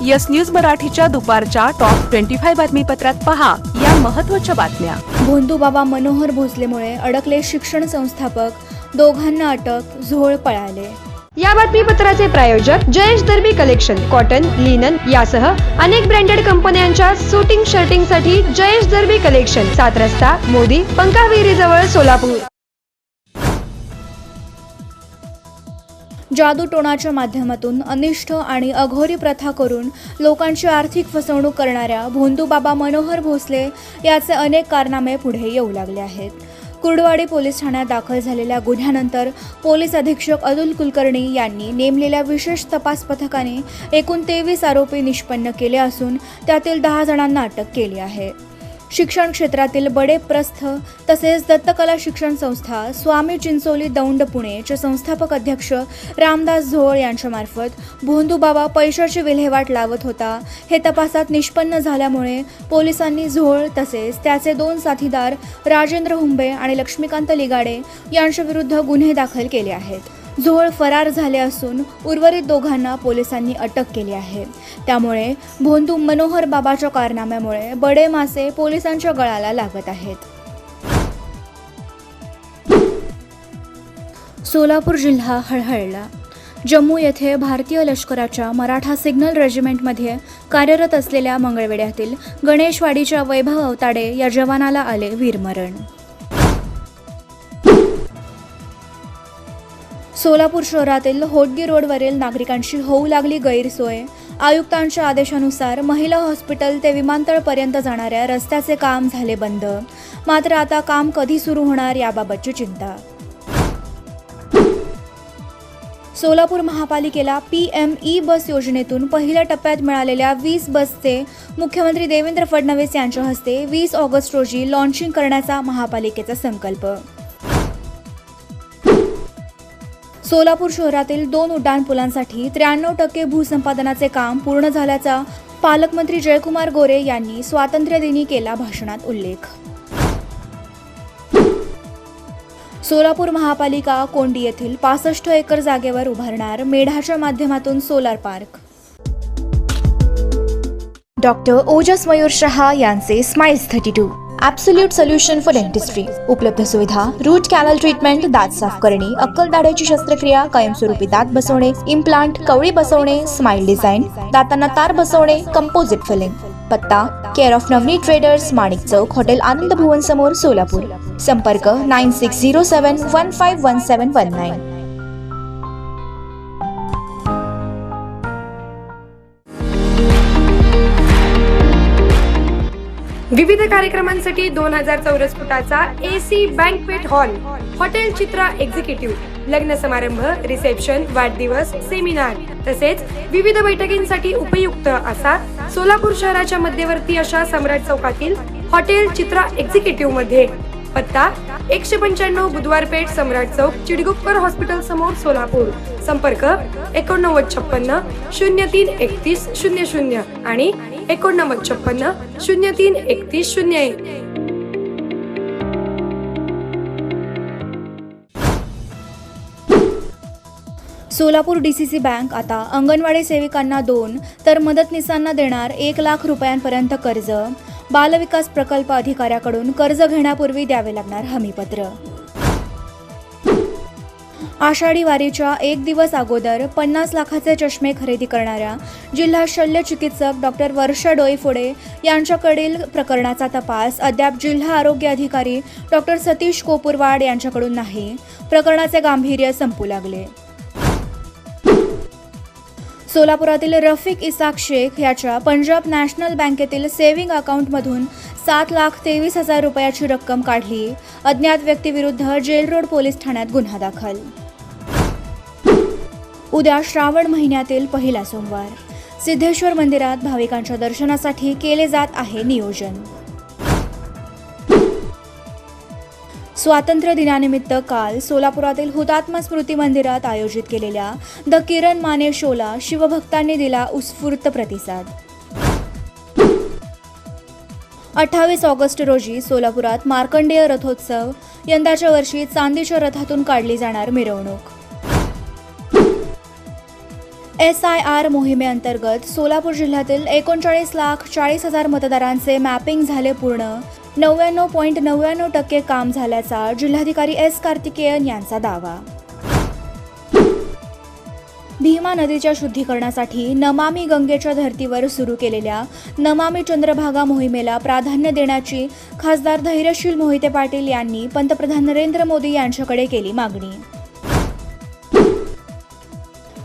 Yes news मराठीच्या दुपारच्या top 25 बातमीपत्रात पहा या महत्त्वाच्या बातम्या। भोंदूबाबा मनोहर भोसलेमुळे अडकले शिक्षण संस्थापक, दोघांना अटक, झोळ पळाले। या बातमीपत्राचे प्रायोजक जयेश दर्बी कलेक्शन, कॉटन, लिनन यासह अनेक ब्रँडेड कंपन्यांच्या सूटिंग शर्टिंगसाठी जयेश दर्बी कलेक्शन, 7 रस्ता मोदी पंकाविहिरी जवळ सोलापूर। जादूटोणाच्या माध्यमातून अनिष्ट आणि अघोरी प्रथा करून लोकांची आर्थिक फसवणूक करणाऱ्या भोंदूबाबा मनोहर भोसले याचे अनेक कारनामे पुढे येऊ लागले आहेत। कुर्डवाडी पोलीस ठाण्यात दाखल झालेल्या गुन्ह्यानंतर पोलीस अधीक्षक अतुल कुलकर्णी यांनी नेमलेल्या विशेष तपास पथकाने एकूण 23 आरोपी निष्पन्न केले असून त्यातील 10 जणांना अटक केली आहे। शिक्षण क्षेत्रातील बडे प्रस्थ तसेच दत्तकला शिक्षण संस्था स्वामी चिंचोली दौंड पुणेचे संस्थापक अध्यक्ष रामदास झोळ यांच्यामार्फत भोंदूबाबा पैशाची विल्हेवाट लावत होता हे तपासात निष्पन्न झाल्यामुळे पोलिसांनी झोळ तसेच त्याचे 2 साथीदार राजेंद्र हुंबे आणि लक्ष्मीकांत लिगाडे यांच्याविरुद्ध गुन्हे दाखल केले आहेत। झोळ फरार झाले असून उर्वरित दोघांना पोलिसांनी अटक केली आहे। त्यामुळे भोंदू मनोहर बाबाच्या कारनाम्यामुळे बडे मासे पोलिसांच्या गळाला लागत आहेत। सोलापूर जिल्हा हळहळला। जम्मू येथे भारतीय लष्कराच्या मराठा सिग्नल रेजिमेंटमध्ये कार्यरत असलेल्या मंगळवेढ्यातील गणेशवाडीच्या वैभव अवताडे या जवानाला आले वीरमरण। सोलापूर शहरातील होटगी रोडवरील नागरिकांची होऊ लागली गैरसोय। आयुक्तांच्या आदेशानुसार महिला हॉस्पिटल ते विमानतळपर्यंत जाणाऱ्या रस्त्याचे काम झाले बंद। मात्र आता काम कधी सुरू होणार याबाबतची चिंता। सोलापूर महापालिकेला PME बस योजनेतून पहिल्या टप्प्यात मिळालेल्या 20 बसचे मुख्यमंत्री देवेंद्र फडणवीस यांच्या हस्ते 20 ऑगस्ट रोजी लॉन्चिंग करण्याचा महापालिकेचा संकल्प। सोलापूर शहरातील 2 उड्डाणपुलांसाठी 93% भूसंपादनाचे काम पूर्ण झाल्याचा पालकमंत्री जयकुमार गोरे यांनी स्वातंत्र्यदिनी केला भाषणात उल्लेख। सोलापूर महापालिका कोंडी येथील 65 एकर जागेवर उभारणार मेढाच्या माध्यमातून सोलार पार्क। डॉक्टर ओजस मयूर शहा यांचे smiles 32 absolute solution for dentistry. उपलब्ध सुविधा रूट कॅनल ट्रीटमेंट, दात साफ करणे, अक्कल दाढेची शस्त्रक्रिया, कायमस्वरूपी दात बसवणे, इम्प्लांट, कवळी बसवणे, स्माइल डिझाइन, दातांना तार बसवणे, कंपोजिट फिलिंग। पत्ता care of Navneet traders, Manik Chowk, hotel Anand Bhuvan समोर, सोलापूर। संपर्क 9607151719। विविध कार्यक्रमांसाठी 2000 चौरस फुटाचा AC banquet hall, hotel Chitra executive, लग्न समारंभ, रिसेप्शन, वाढदिवस, सेमिनार तसेच विविध बैठकींसाठी उपयुक्त असा सोलापूर शहराच्या मध्यवर्ती अशा सम्राट चौकातील हॉटेल चित्रा एक्झिक्युटिव्ह मध्ये। पत्ता 195 बुधवार पेठ, सम्राट चौक, चिडगुप्कर हॉस्पिटल समोर, सोलापूर। संपर्क 8956 0331 00 आणि 8956 0331 01। सोलापूर DCC बँक आता अंगणवाडी सेविकांना 2 तर मदतनीसांना देणार 1 लाख रुपयांपर्यंत कर्ज। बालविकास प्रकल्प अधिकाऱ्याकडून कर्ज घेण्यापूर्वी द्यावे लागणार हमीपत्र। आषाढी वारीच्या 1 दिवस अगोदर 50 लाखाचे चष्मे खरेदी करणाऱ्या जिल्हा शल्य चिकित्सक डॉक्टर वर्षा डोईफोडे यांच्याकडील प्रकरणाचा तपास अद्याप जिल्हा आरोग्य अधिकारी डॉक्टर सतीश कोपुरवाड यांच्याकडून नाही। प्रकरणाचे गांभीर्य संपू लागले। सोलापुरातील रफिक इसाक शेख याच्या पंजाब नॅशनल बँकेतील सेव्हिंग अकाउंटमधून 7,23,000 रुपयाची रक्कम काढली। अज्ञात व्यक्तीविरुद्ध जेल रोड पोलीस ठाण्यात गुन्हा दाखल। उद्या श्रावण महिन्यातील पहिला सोमवार। सिद्धेश्वर मंदिरात भाविकांच्या दर्शनासाठी केले जात आहे नियोजन। स्वातंत्र्य दिनानिमित्त काल सोलापुरातील हुतात्मा स्मृती मंदिरात आयोजित केलेल्या द किरण माने शोला शिवभक्तांनी दिला उत्स्फूर्त प्रतिसाद। 28 ऑगस्ट रोजी सोलापुरात मार्कंडेय रथोत्सव। यंदाच्या वर्षी चांदीच्या रथातून काढली जाणार मिरवणूक। SIR मोहिमेअंतर्गत सोलापूर जिल्ह्यातील 39,40,000 मतदारांचे मॅपिंग झाले पूर्ण. 99.99% काम झाल्याचा जिल्हाधिकारी S. कार्तिकेयन यांचा दावा. भीमा नदीच्या शुद्धीकरणासाठी नमामि गंगेच्या धर्तीवर सुरू केलेल्या नमामि चंद्रभागा मोहिमेला प्राधान्य देण्याची खासदार धैर्यशील मोहिते पाटील यांनी पंतप्रधान नरेंद्र मोदी यांच्याकडे केली मागणी.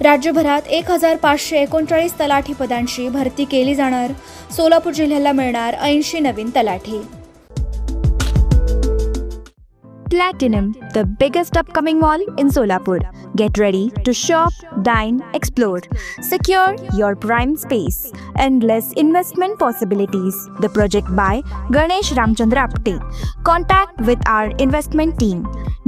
राज्यभरात 1,539 तलाठी पदांची भरती केली जाणार. सोलापूर जिल्ह्याला मिळणार 80 नवीन तलाठी. Platinum, the biggest upcoming mall in Solapur. Get ready to shop, dine, explore. Secure your prime space. Endless investment possibilities. The project by Ganesh Ramchandra Apte. Contact with our investment team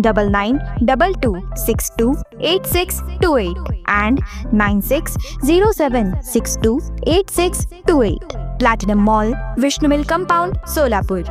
9922628628 and 9607628628. Platinum Mall, Vishnu Mill Compound, Solapur.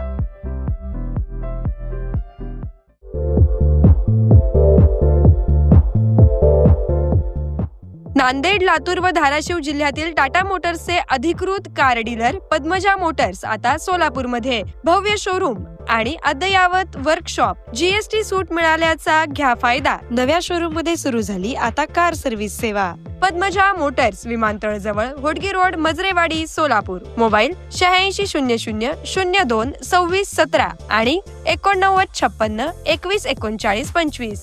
Nanded, Latur व धाराशिव जिल्ह्यातील टाटा मोटर्सचे अधिकृत car dealer Padmaja Motors आता सोलापूरमध्ये. भव्य showroom आणि अद्ययावत workshop. GST सूट मिळाल्याचा घ्या फायदा. नव्या शोरूम मध्ये सुरू झाली आता कार सर्व्हिस सेवा. पद्मजा मोटर्स, विमानतळ जवळ, होडगी रोड, मजरेवाडी, सोलापूर. मोबाईल 8600022617 आणि 8956213925.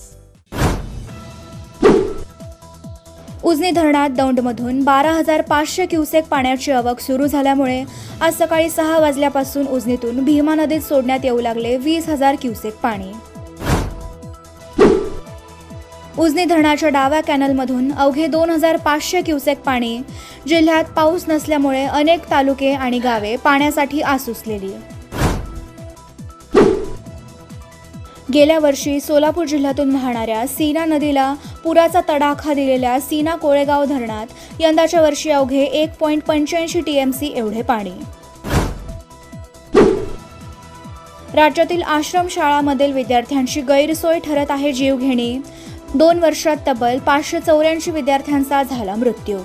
उजनी धरणात दौंडमधून 12,500 क्युसेक पाण्याची आवक सुरू झाल्यामुळे आज सकाळी 6 वाजल्यापासून उजनीतून भीमा नदीत सोडण्यात येऊ लागले 20,000 क्युसेक पाणी. उजनी धरणाच्या डाव्या कॅनलमधून अवघे 2,500 क्युसेक पाणी. जिल्ह्यात पाऊस नसल्यामुळे अनेक तालुके आणि गावे पाण्यासाठी आसुसलेली. गेल्या वर्षी सोलापूर जिल्ह्यातून वाहणाऱ्या सीना नदीला पुराचा तडाखा दिलेल्या सीना कोळेगाव धरणात यंदाच्या वर्षी अवघे 1.85 TMC एवढे पाणी. राज्यातील आश्रमशाळांमधील विद्यार्थ्यांची गैरसोय ठरत आहे जीवघेणी. 2 वर्षात तब्बल 584 विद्यार्थ्यांचा झाला मृत्यू.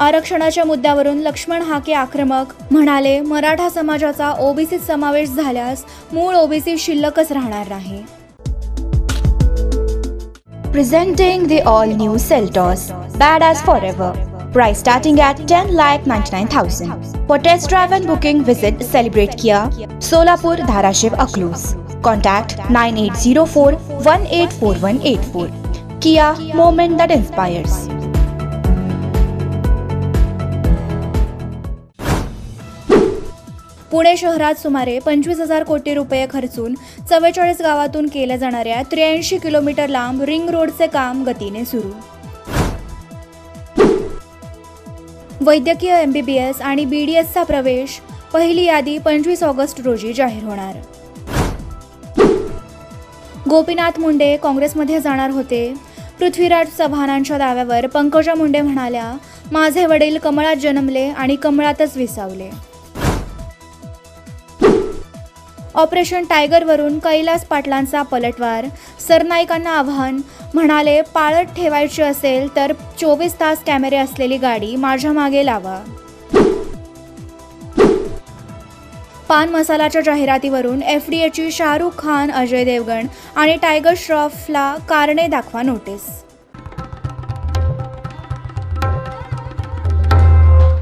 आरक्षणाच्या मुद्द्यावरून लक्ष्मण हाके आक्रमक. म्हणाले, मराठा समाजाचा ओबीसीत समावेश झाल्यास मूळ ओबीसी शिल्लकच राहणार नाही. Presenting the all-new Seltos, badass forever. Price starting at 10,99,000. For test drive and booking, visit Celebrate Kia, Solapur, Dharashiv, Aklus. Contact 9804184184. Kia, moment that inspires. Pune शहरात सुमारे 25,000 कोटी रुपये खर्चून 44 गावातून केल्या जाणाऱ्या 83 किलोमीटर लांब रिंग रोडचे काम गतीने सुरू. वैद्यकीय MBBS आणि BDSचा प्रवेश. पहिली यादी 25 ऑगस्ट रोजी जाहीर होणार. गोपीनाथ मुंडे काँग्रेसमध्ये जाणार होते. पृथ्वीराज चव्हाणांच्या दाव्यावर पंकजा मुंडे म्हणाल्या, माझे वडील कमळात जन्मले आणि कमळातच विसावले. ऑपरेशन टायगरवरून कैलास पाटलांचा पलटवार. सरनाईकांना आव्हान. म्हणाले, पाळत ठेवायची असेल तर 24 तास कॅमेरे असलेली गाडी माझ्या मागे लावा. पान मसालाच्या जाहिरातीवरून FDAची शाहरुख खान, अजय देवगण आणि टायगर श्रॉफला कारणे दाखवा नोटीस.